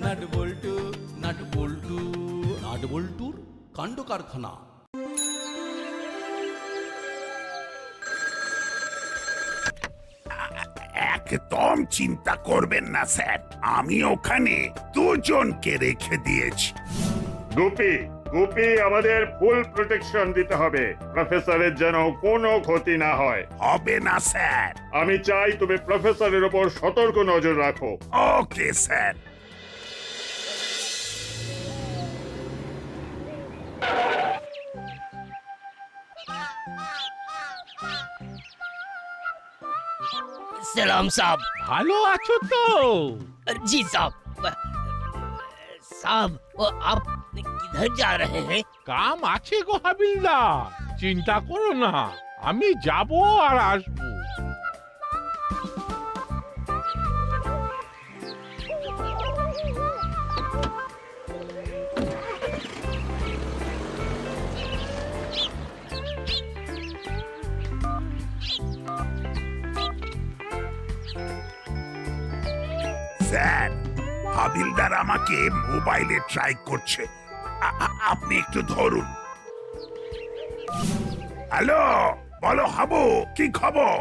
Nut বল্টু nut বল্টু nut বল্টুর কাণ্ড কারখানা। একদম চিন্তা করবেন না স্যার, আমি ওখানে দুজনকে রেখে দিয়েছি। গুপি গুপি আমাদের ফুল প্রোটেকশন দিতে হবে, প্রফেসরের যেন কোনো ক্ষতি না হয়। হবে না স্যার। আমি চাই তুমি প্রফেসরের উপর সতর্ক নজর রাখো। Okay sir. सलाम साहब। ভালো আছো তো? जी साहब। साहब वो आप किधर जा रहे हैं? কাম আছে গো হাবিলদার, চিন্তা করো না, আমি যাব আর আসবো। স্যার, হাবিলদার আমাকে মোবাইলে ট্রাই করছে, আপনি একটু ধরুন। হ্যালো, বলো হাবু, কি খবর?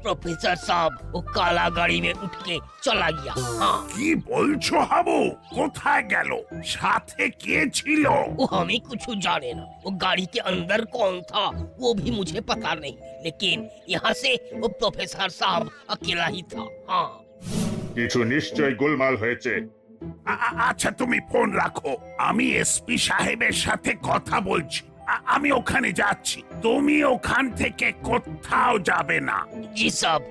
प्रोफेसर साहब वो काला गाड़ी में उठ के चला गया। हाँ কি বলছো হাবু? কোথায় গেল? সাথে কে ছিল? वो हमें कुछ जाने ना, वो गाड़ी के अंदर कौन था वो भी मुझे पता नहीं, लेकिन यहाँ से वो प्रोफेसर साहब अकेला ही था। हाँ কিছু নিশ্চয় গোলমাল হয়েছে। আচ্ছা তুমি ফোন রাখো, আমি এসপি সাহেবের সাথে কথা বলছি। আমি ওখানে যাচ্ছি, তুমি ওখান থেকে কোথাও যাবে না। जी साहब।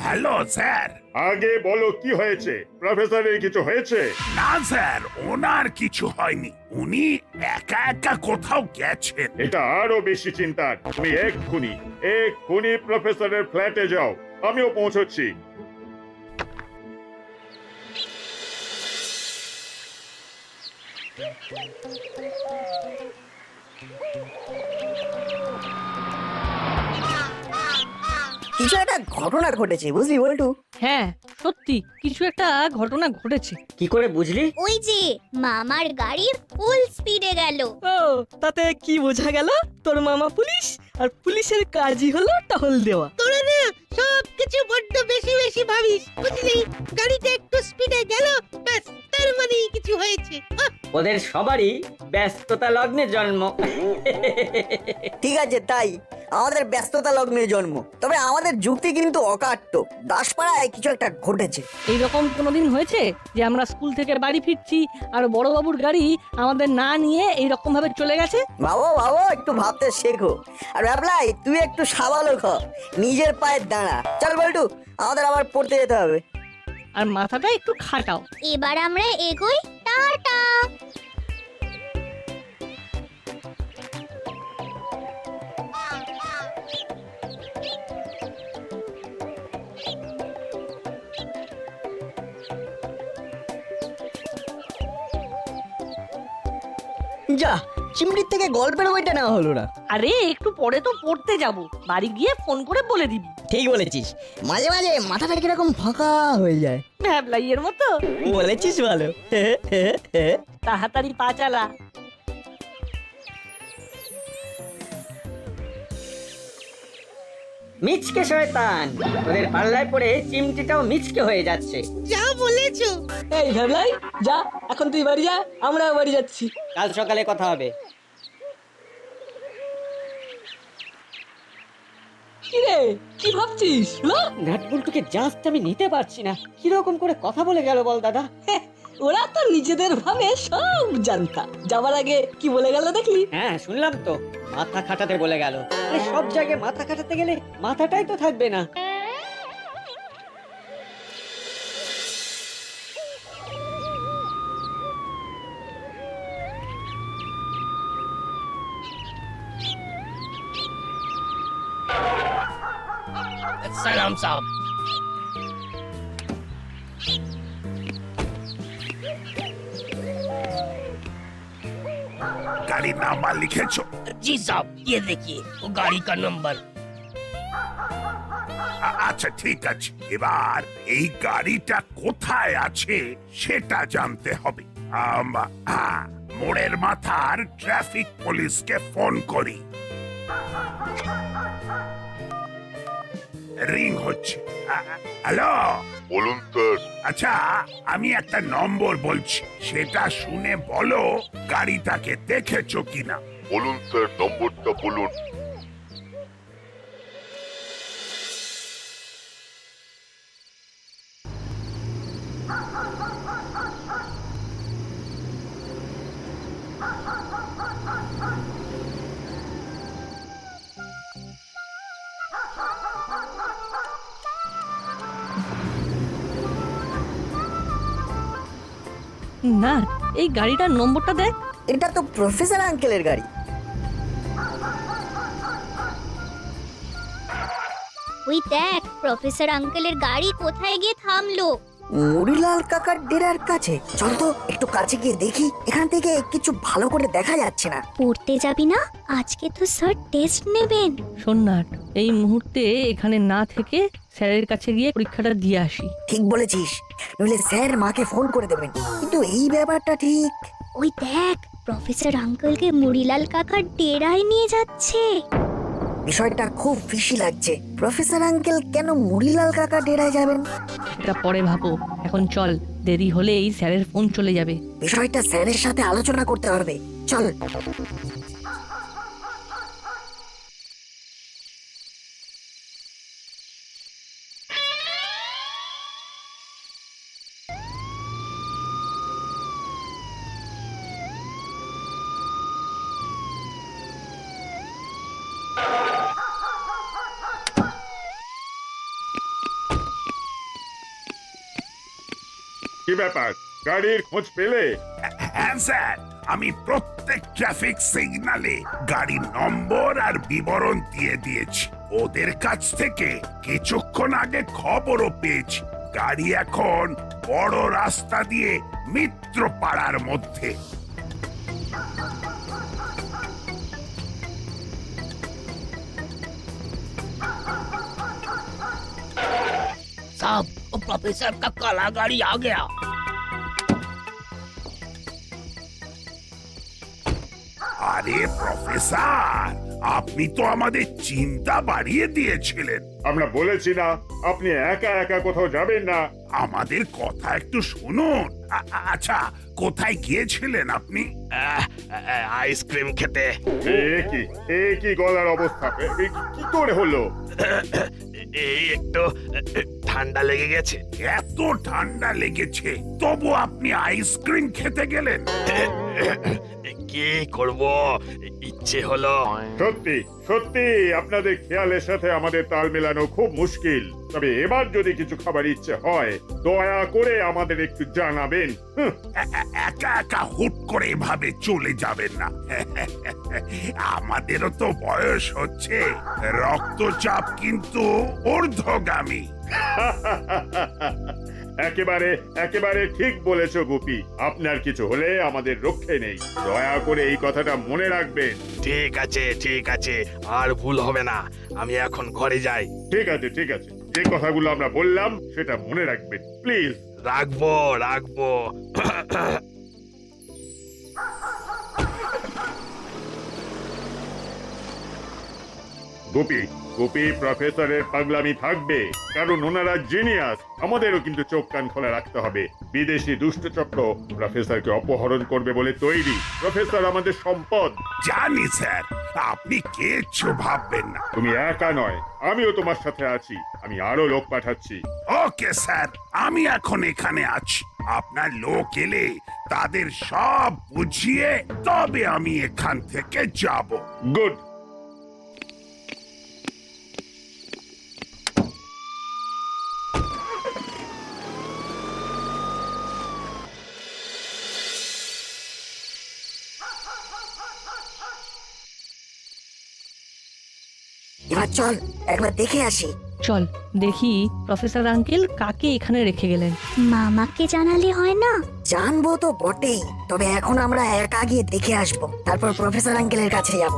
Hello sir. আগে বলো কি হয়েছে, প্রফেসরের কিছু হয়েছে? না স্যার, ওনার কিছু হয়নি, উনি একা একা কোথাও গেছেন। এটা আরো বেশি চিন্তার। তুমি এক্ষুনি প্রফেসরের ফ্ল্যাটে যাও, আমিও পৌঁছচ্ছি। কিছু একটা ঘটনা ঘটেছে, বুঝলি বল্টু? হ্যাঁ সত্যি কিছু একটা ঘটনা ঘটেছে। কি করে বুঝলি? ওই যে মামার গাড়ি ফুল স্পিডে গেল। ও তাতে কি বোঝা গেল? তোর মামা পুলিশ, আর পুলিশের কাজই হলো টহল দেওয়া। তোরা না সব কিছু বড্ড বেশি বেশি ভাবিস, বুঝলি? গাড়িটা একটু স্পিডে গেল, ব্যাস তার মানেই কিছু হয়েছে। ওদের সবারই ব্যস্ততা লগ্নে জন্ম। ঠিক আছে, তাই আমাদের ব্যস্ততা লগ্নে জন্ম, তবে আমাদের যুক্তি কিন্তু অকাট্য। দাসপাড়ায় কিছু একটা ঘটেছে। এইরকম কোনোদিন হয়েছে যে আমরা স্কুল থেকে বাড়ি ফিরছি আর বড়বাবুর গাড়ি আমাদের না নিয়ে এইরকম ভাবে চলে গেছে? ভাবো ভাবো, একটু ভাবতে শেখো। আর ভাবলাই তুই একটু সাবালক হ, নিজের পায়ে দাঁড়া। চল বল্টু, আমাদের আবার পড়তে যেতে হবে। আর মাথাটা একটু খাটাও। এবার আমরা এগোই। টাটা। যা, চিমড়ির থেকে গল্পের বইটা নেওয়া হলো না। আরে একটু পরে তো পড়তে যাব, বাড়ি গিয়ে ফোন করে বলে দিবি। ঠিক বলেছিস, মাঝে মাঝে মাথাটা কিরকম ফাঁকা হয়ে যায়। ভ্যাবলাইয়ের মতো। বলেছিস ভালো। তাড়াতাড়ি পা চালা। মিচকে শয়তান, ওদের পাল্লায় পড়ে চিমটিটাও মিচকে হয়ে যাচ্ছে। যা বলেছো। এই ভাবলাই, যা এখন তুই বাড়ি যা, আমরাও বাড়ি যাচ্ছি। কাল সকালে কথা হবে। কি রে, কি ভাবছিস? নাটবল্টুকে জাস্ট আমি নিতে পারছি না, কিরকম করে কথা বলে গেল বল দাদা। ওরা তো নিজেদের ভাবে সব জানতা। যাবার আগে কি বলে গেল দেখলি? হ্যাঁ শুনলাম তো, মাথা খাটাতে বলে গেল। আরে সব জায়গায় মাথা খাটাতে গেলে মাথাটাই তো থাকবে না। सलाम साहब। গাড়ির নাম্বার লিখেছো? जी साहब, ये देखिए वो गाड़ी का नंबर। আচ্ছা ঠিক আছে, এবার এই গাড়িটা কোথায় আছে সেটা জানতে হবে। মোড়ের মাথার ট্রাফিক পুলিশকে ফোন করি। রিং হচ্ছে। হ্যালো, বলুন স্যার। আচ্ছা আমি একটা নম্বর বলছি, সেটা শুনে বলো গাড়িটাকে দেখেছো কিনা। বলুন স্যার, নম্বরটা বলুন। না, এই গাড়িটার নম্বরটা দেখ। এটা তো প্রফেসর আঙ্কেলের গাড়ি। ওই দেখ প্রফেসর আঙ্কেলের গাড়ি কোথায় গিয়ে থামলো। মুড়িলাল কাকার ডেরার কাছে। চল তো একটু কাছে গিয়ে দেখি, এখান থেকে কিছু ভালো করে দেখা যাচ্ছে না। পড়তে যাবি না? আজকে তো স্যার টেস্ট নেবেন। সোননাট, এই মুহূর্তে এখানে না থেকে স্যারের কাছে গিয়ে পরীক্ষাটা দিয়ে আসি। ঠিক বলেছিস, নইলে স্যার মাকে ফোন করে দেবেন। কিন্তু এই ব্যাপারটা ঠিক। ওই দেখ প্রফেসর আঙ্কেলকে মুড়িলাল কাকার ডেরায় নিয়ে যাচ্ছে। বিষয়টা খুব ফিশি লাগছে। প্রফেসর আঙ্কেল কেন মুড়িলাল কাকা ডেরায় যাবেন? এটা পরে ভাবো, এখন চল, দেরি হলেই স্যারের ফোন চলে যাবে। বিষয়টা স্যারের সাথে আলোচনা করতে হবে। চল। কি ব্যাপার, গাড়ির খোঁজ পেলে? হ্যাঁ স্যার, আমি প্রত্যেক ট্রাফিক সিগন্যালে গাড়ির নম্বর আর বিবরণ দিয়ে দিয়েছি। ওদের কাছ থেকে কিছুক্ষণ আগে খবরও পেয়েছি গাড়ি এখন বড় রাস্তা দিয়ে মিত্রপাড়ার মধ্যে। साहब वो प्रोफेसर का काला गाड़ी आ गया। আরে প্রফেসর, আপনি তো আমাদের চিন্তা বাড়িয়ে দিয়েছিলেন। আমরা বলেছি না আপনি একা একা কোথাও যাবেন না। আমাদের কথা একটু শুনুন। আচ্ছা, কোথায় গিয়েছিলেন আপনি? আইসক্রিম খেতে। এ কি গলার অবস্থা? কি করে হলো? এই একটু ঠান্ডা লেগে গেছে। এত ঠান্ডা লেগেছে তবু আপনি আইসক্রিম খেতে গেলেন? কি করব, ইচ্ছে হলো। সত্যি সত্যি আপনাদের খেয়ালের সাথে আমাদের তাল মেলানো খুব মুশকিল। তবে এবার যদি কিছু খাবার ইচ্ছে হয় দয়া করে আমাদের একটু জানাবেন। একা একা হুট করে এভাবে চলে যাবেন না। আমাদেরও তো বয়স হচ্ছে, রক্তচাপ কিন্তু ঊর্ধ্বগামী। একেবারে একেবারে ঠিক বলেছো গুপি। আপনার কিছু হলে আমাদের রক্ষে নেই, দয়া করে এই কথাটা মনে রাখবেন। ঠিক আছে ঠিক আছে, আর ভুল হবে না। আমি এখন ঘরে যাই। ঠিক আছে ঠিক আছে, যে কথাগুলো আমরা বললাম সেটা মনে রাখবেন প্লিজ। রাখবো রাখবো। গুপি গুপি, প্রফেসরের পাগলামি থাকবে, কারণ ওনারা জিনিয়াস। আমাদেরও কিন্তু চোখ কান খোলা রাখতে হবে। বিদেশি দুষ্টচক্র প্রফেসরকে অপহরণ করবে বলে তৈরি। প্রফেসর আমাদের সম্পদ। জানি স্যার, আপনি কিচ্ছু ভাববেন না। তুমি একা নয়, আমিও তোমার সাথে আছি। আমি আরো লোক পাঠাচ্ছি। ওকে স্যার, আমি এখন এখানে আছি। আপনার লোক এলে তাদের সব বুঝিয়ে তবে আমি এখান থেকে যাব। গুড। এবার চল একবার দেখে আসি। চল দেখি প্রফেসর আঙ্কেল কাকে এখানে রেখে গেলেন। মামাকে জানালে হয় না? জানবো তো বটেই, তবে এখন আমরা একা গিয়ে দেখে আসবো, তারপর প্রফেসর আঙ্কেলের কাছে যাব।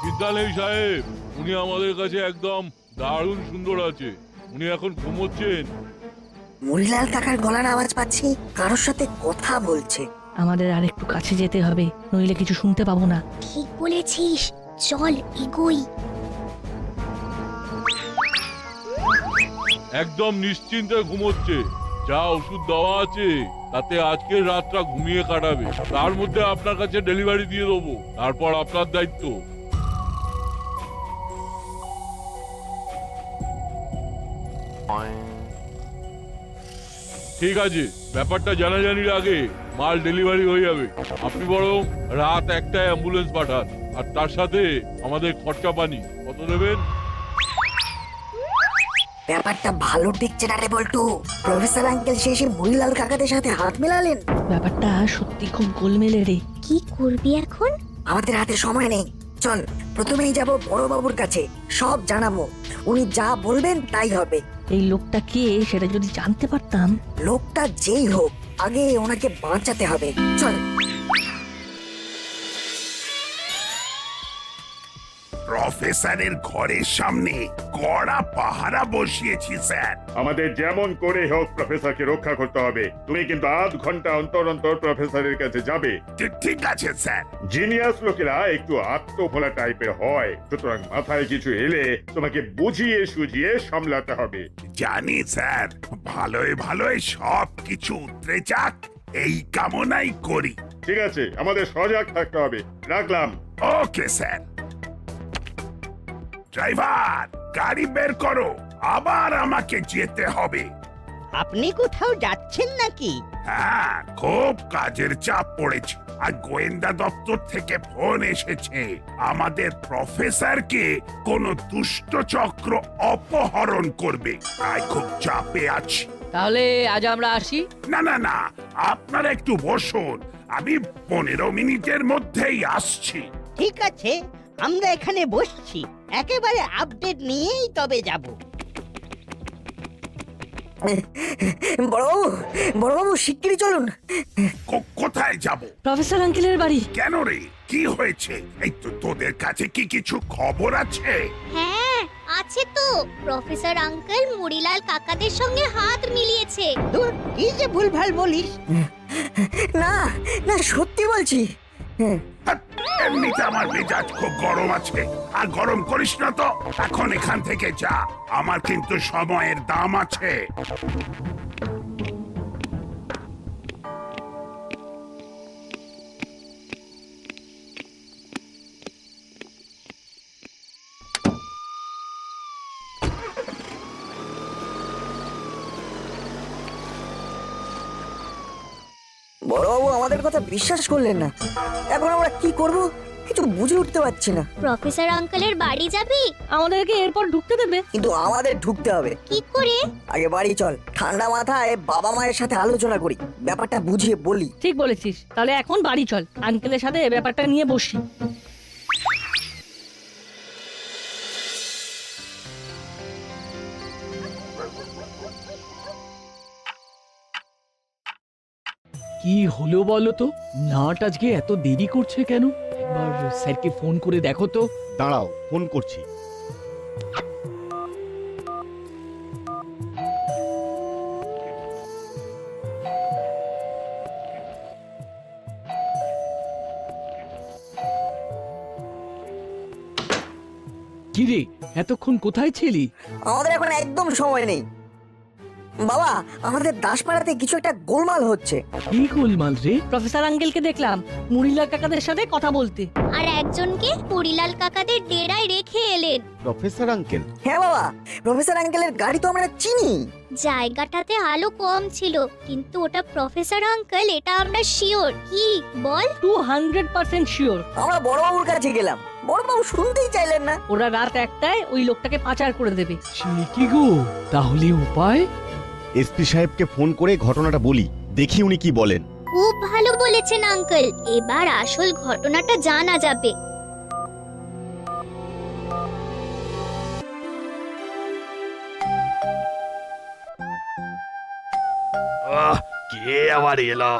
বিদ্যালয় সাহেব, উনি আমাদের কাছে একদম দারুণ সুন্দর আছে। উনি এখন ঘুমোচ্ছেন। মুড়িলাল কাকার গলার আওয়াজ পাচ্ছি, কারোর সাথে কথা বলছে। আমাদের আর একটু কাছে যেতে হবে, নইলে কিছু শুনতে পাবো না। ঠিক বলেছিস, চল এগোই। একদম নিশ্চিন্তে ঘুমোচ্ছে। যা ওষুধ দেওয়া আছে তাতে আজকের রাতটা ঘুমিয়ে কাটাবে। তার মধ্যে আপনার কাছে ডেলিভারি দিয়ে দেবো, তারপর আপনার দায়িত্ব। ঠিক আছে, ব্যাপারটা জানাজানির আগে মাল ডেলিভারি হয়ে যাবে। আপনি বরং রাত 1টায় অ্যাম্বুলেন্স পাঠান, আর তার সাথে আমাদের খরচা পানি কত দেবেন? ব্যাপারটা ভালো ঠেকছে না রে বল্টু। প্রফেসর আঙ্কেল শেষে মুড়িলাল কাকাদের সাথে হাত মেলালেন। ব্যাপারটা সত্যি খুব গোলমেলে রে। কি করবি এখন? আমাদের হাতে সময় নেই, চল প্রথমেই যাব বড় বাবুর কাছে, সব জানাবো। উনি যা বলবেন তাই হবে। এই লোকটা কে সেটা যদি জানতে পারতাম। লোকটা যেই হোক, আগে ওনাকে বাঁচাতে হবে, চল। প্রফেসরের ঘরের সামনে কড়া পাহারা বসিয়েছি স্যার। আমাদের যেমন করে হোক প্রফেসরকে রক্ষা করতে হবে। তুমি কিন্তু আধ ঘন্টা অন্তর অন্তর প্রফেসরের কাছে যাবে। ঠিক আছে স্যার। জিনিয়াস লোকেরা একটু আত্মভোলা টাইপের হয়, সুতরাং মাথায় কিছু এলে তোমাকে বুঝিয়ে সুঝিয়ে সামলাতে হবে। জানি স্যার, ভালোই ভালোই সব কিছু উতরে যাক এই কামনাই করি। ঠিক আছে, আমাদের সজাগ থাকতে হবে। রাখলাম। Okay sir. ড্রাইভার, গাড়ি বের করো, আবার আমাকে যেতে হবে। আপনি কোথাও যাচ্ছেন নাকি? হ্যাঁ, খুব কাজের চাপ পড়েছে। আর গোয়েন্দা দপ্তর থেকে ফোন এসেছে, আমাদের প্রফেসরকে কোন দুষ্ট চক্র অপহরণ করবে। তাই খুব চাপে আছি। তাহলে আজ আমরা আসি। না না না, আপনারা একটু বসুন, আমি 15 মিনিটের মধ্যেই আসছি। ঠিক আছে, আমরা এখানে বসছি, একেবারে আপডেট নিয়েই তবে যাব। বড়বাবু শিগগিরই চলুন। কোথায় যাব? প্রফেসর আঙ্কেলের বাড়ি। কেন রে, কি হয়েছে? এই তো তোদের কাছে কি কিছু খবর আছে? হ্যাঁ আছে তো, প্রফেসর আঙ্কেল মুড়িলাল কাকাদের সঙ্গে হাত মিলিয়েছে। দূর, কি যে ভুলভাল বলিস। না না, সত্যি বলছি। হাট, এমনিতে আমার মেজাজ খুব গরম আছে, আর গরম করিস না তো। এখন এখান থেকে যা, আমার কিন্তু সময়ের দাম আছে। বড়বাবু আমাদের কথা বিশ্বাস করলেন না। এখন আমরা কি করব কিছু বুঝে উঠতে পারছি না। প্রফেসর আঙ্কেলের বাড়ি যাবি? আমাদেরকে এরপর ঢুকতে দেবে? কিন্তু আমাদের ঢুকতে হবে। কি করে? আগে বাড়ি চল, ঠান্ডা মাথায় বাবা মায়ের সাথে আলোচনা করি, ব্যাপারটা বুঝিয়ে বলি। ঠিক বলেছিস, তাহলে এখন বাড়ি চল, আঙ্কেলের সাথে ব্যাপারটা নিয়ে বসি। কি হলো বলো তো? নাট আজকে এত দেরি করছে কেন? একবার স্যারকে ফোন করে দেখো তো। দাঁড়াও, ফোন করছি। কি রে, এতক্ষণ কোথায় ছিলি? আমাদের এখন একদম সময় নেই। বাবা, আমাদের দাসপাড়াতে কিছু একটা গোলমাল হচ্ছে। কি গোলমাল রে? প্রফেসর আঙ্কেলকে দেখলাম মুড়িলাল কাকাদের সাথে কথা বলতে। আর একজনকে মুড়িলাল কাকাদের ডেরায় রেখে এলেন। Professor uncle? হ্যাঁ বাবা, প্রফেসর আঙ্কেলের গাড়ি তো আমরা চিনি। জায়গাটাতে আলো কম ছিল, কিন্তু ওটা প্রফেসর আঙ্কেল, এটা আমরা শিওর। কি বল? 200% শিওর। আমরা বড়বাবুর কাছে গেলাম, বড়বাবু শুনতেই চাইলেন না। ওরা রাত 1টায় ওই লোকটাকে পাচার করে দেবে। সে কি গো, তাহলে উপায়? এসপি সাহেবকে ফোন করে ঘটনাটা বলি, দেখি উনি কি বলেন। খুব ভালো বলেছেন আঙ্কেল, এবার আসল ঘটনাটা জানা যাবে। কে আবার এলো?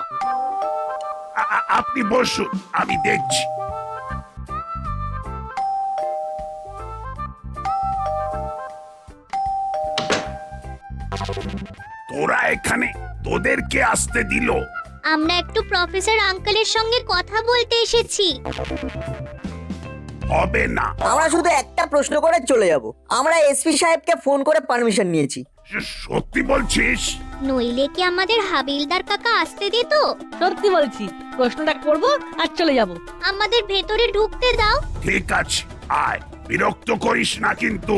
আপনি বসুন, আমি দেখছি। তোরা এখানে, তোদেরকে আসতে দিল? আমরা একটু প্রফেসর আঙ্কেলের সঙ্গে কথা বলতে এসেছি। হবে না। আমরা শুধু একটা প্রশ্ন করে চলে যাব। আমরা এসপি সাহেবকে ফোন করে পারমিশন নিয়েছি। সত্যি বলছিস? নইলে কি আমাদের হাবিলদার কাকা আসতে দিত? সত্যি বলছি, প্রশ্নটা করব আর চলে যাব। আমাদের ভেতরে ঢুকতে দাও। ঠিক আছে, আয়, বিরক্ত করিস না কিন্তু।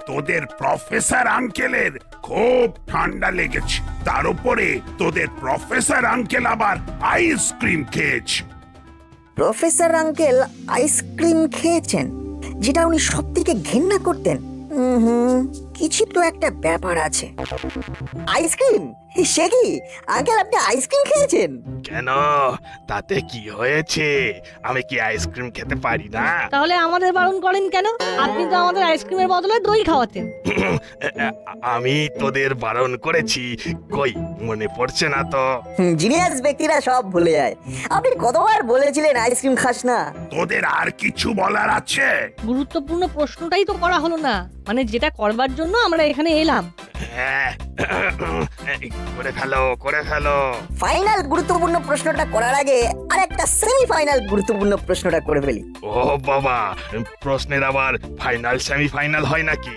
তোদের প্রফেসর আঙ্কেলের খুব ঠান্ডা লেগেছে, তার উপরে তোদের প্রফেসর আঙ্কেল আবার আইসক্রিম খেয়েছে। প্রফেসর আঙ্কেল আইসক্রিম খেয়েছেন, যেটা উনি সব থেকে ঘেন্না করতেন। কিছু তো একটা ব্যাপার আছে। আইসক্রিম? সে কি আঙ্কেল, আপনি আইসক্রিম খেয়েছেন? কেন, তাতে কি হয়েছে? আমি কি আইসক্রিম খেতে পারি না? তাহলে আমাদের বারণ করেন কেন? আপনি তো আমাদের আইসক্রিমের বদলে দই খাওয়াতেন। আমি তোদের বারণ করেছি, কই মনে পড়ছে না তো? জিনিয়াস ব্যক্তিরা সব ভুলে যায়। আপনি কতবার বলেছিলেন আইসক্রিম খাস না। তোদের আর কিছু বলার আছে? গুরুত্বপূর্ণ প্রশ্নটাই তো করা হলো না, মানে যেটা করবার জন্য আমরা এখানে এলাম। হ্যাঁ, করে ফেলো, করে ফেলো। ফাইনাল গুরুত্বপূর্ণ প্রশ্নটা করার আগে আর একটা সেমিফাইনাল গুরুত্বপূর্ণ প্রশ্নটা করে ফেলি। ও বাবা, প্রশ্নের আবার ফাইনাল সেমিফাইনাল হয় নাকি?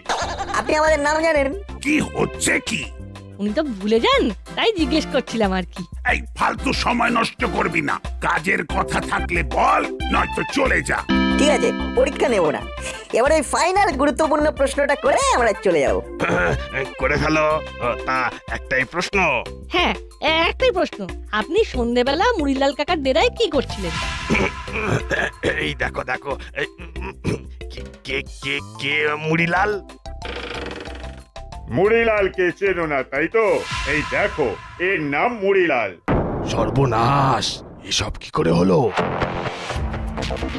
আপনি আমাদের নাম জানেন? কি হচ্ছে কি? উনি তো ভুলে যান, তাই জিজ্ঞেস করছিলাম আর কি। এই ফালতু সময় নষ্ট করবি না, কাজের কথা থাকলে বল, নয়তো চলে যা। ঠিক আছে, পরীক্ষা নেব না। এবার ওই ফাইনাল গুরুত্বপূর্ণ প্রশ্নটা করে আমরা চলে যাব। করে ফেলো। তা একটাই প্রশ্ন। হ্যাঁ, একটাই প্রশ্ন। আপনি সন্ধেবেলা মুড়িলাল কাকার ডেরায় কি করছিলেন? এই দেখো দেখো, এই, কে কে কে মুড়িলাল? মুড়িলালকে চেনো না তাই তো? এই দেখো, এর নাম মুড়িলাল। সর্বনাশ, এসব কি করে হলো?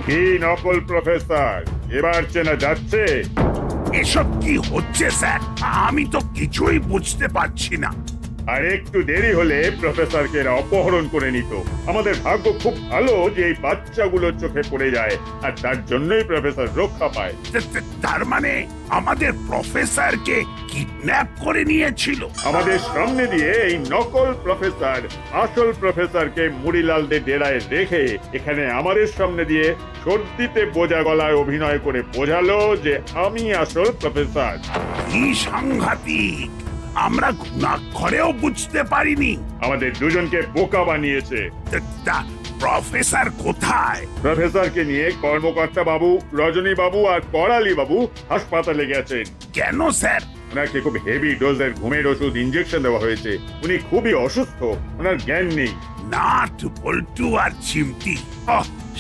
কি নকল প্রফেসর, এবার চেনা যাচ্ছে? এসব কি হচ্ছে স্যার? আমি তো কিছুই বুঝতে পারছি না। আর একটু দেরি হলে প্রফেসরকে এরা অপহরণ করে নিত। আমাদের ভাগ্য খুব ভালো যে এই বাচ্চাগুলো চোখে পড়ে যায়, আর তার জন্যই প্রফেসর রক্ষা পায়। তার মানে আমাদের প্রফেসরকে কিডন্যাপ করে নিয়েছিল? আমাদের সামনে দিয়ে এই নকল প্রফেসর আসল প্রফেসরকে মুড়িলালদের ডেরায় রেখে এখানে আমাদের সামনে দিয়ে সর্দিতে বোঝা গলায় অভিনয় করে বোঝালো যে আমি আসল প্রফেসর। কি সাংঘাতিক! আমরা ঘুণাক্ষরেও বুঝতে পারিনি। আমাদের দুজনকে বোকা বানিয়েছে। তা প্রফেসর কোথায়? প্রফেসরকে নিয়ে কর্মকর্তা বাবু, রজনী বাবু আর করালি বাবু হাসপাতালে গেছেন। কেন স্যার? ওনাকে খুব হেভি ডোজের ঘুমের ওষুধ ইনজেকশন দেওয়া হয়েছে। উনি খুবই অসুস্থ, ওনার জ্ঞান নেই। নাট, বল্টু আর চিমটি,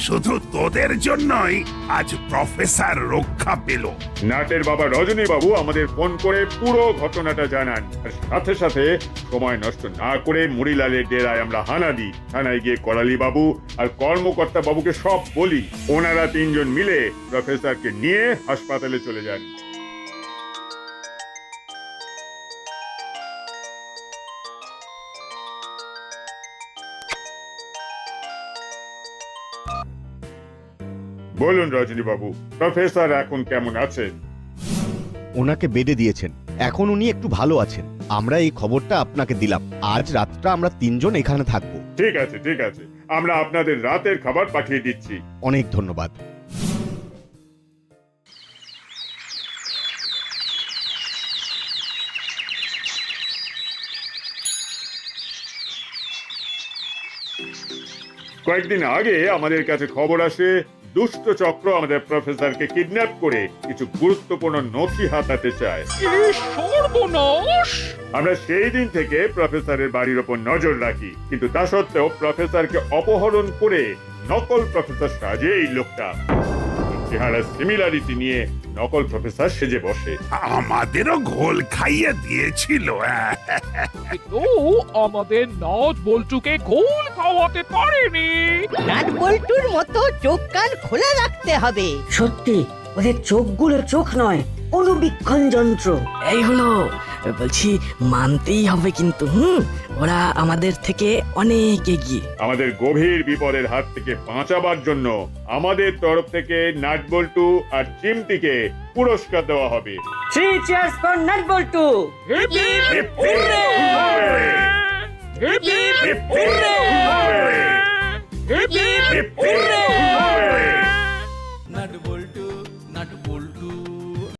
শুধু তোদের জন্যই আজ প্রফেসর রক্ষা পেল। নাটের বাবা রজনী বাবু আমাদের ফোন করে পুরো ঘটনাটা জানান, আর সাথে সাথে সময় নষ্ট না করে মুড়িলালের ডেরায় আমরা হানা দিই। থানায় গিয়ে করালি বাবু আর কর্মকর্তা বাবুকে সব বলি। ওনারা তিনজন মিলে প্রফেসরকে নিয়ে হাসপাতালে চলে যান। বলুন রজনী বাবু, প্রফেসর এখন কেমন আছেন? ওনাকে বেডে দিয়েছেন, এখন উনি একটু ভালো আছেন। আমরা এই খবরটা আপনাকে দিলাম। আজ রাতটা আমরা তিনজন এখানে থাকবো। ঠিক আছে, ঠিক আছে, আমরা আপনাদের রাতের খাবার পাঠিয়ে দিচ্ছি। অনেক ধন্যবাদ। কয়েকদিন আগে আমাদের কাছে খবর আসে দুষ্ট চক্র আমাদের প্রফেসরকে কিডন্যাপ করে কিছু গুরুত্বপূর্ণ নথি হাতাতে চায়। আমরা সেই দিন থেকে প্রফেসরের বাড়ির ওপর নজর রাখি, কিন্তু তা সত্ত্বেও প্রফেসরকে অপহরণ করে নকল প্রফেসর সাজে এই লোকটা। চেহারা সিমিলারিটি নিয়ে নকল প্রফেসর সেজে বসে। আমাদেরও ঘোল খাইয়ে দিয়েছিল। আমাদের নাট বল্টুকে ঘোল খাওয়াতে পারেনি। নাট বল্টুর মতো চোখ কান খোলা রাখতে হবে। সত্যি, ওদের চোখগুলো চোখ নয়, অনুবীক্ষণ যন্ত্র। এই হলো বলছি মানতেই হবে কিন্তু ওরা আমাদের থেকে অনেক এগিয়ে। আমাদের গভীর বিপদের হাত থেকে বাঁচাবার জন্য আমাদের তরফ থেকে নাটবল্টু আর চিমটিকে পুরস্কার দেওয়া হবে। 3 cheers for nut bolt. Nut Boltu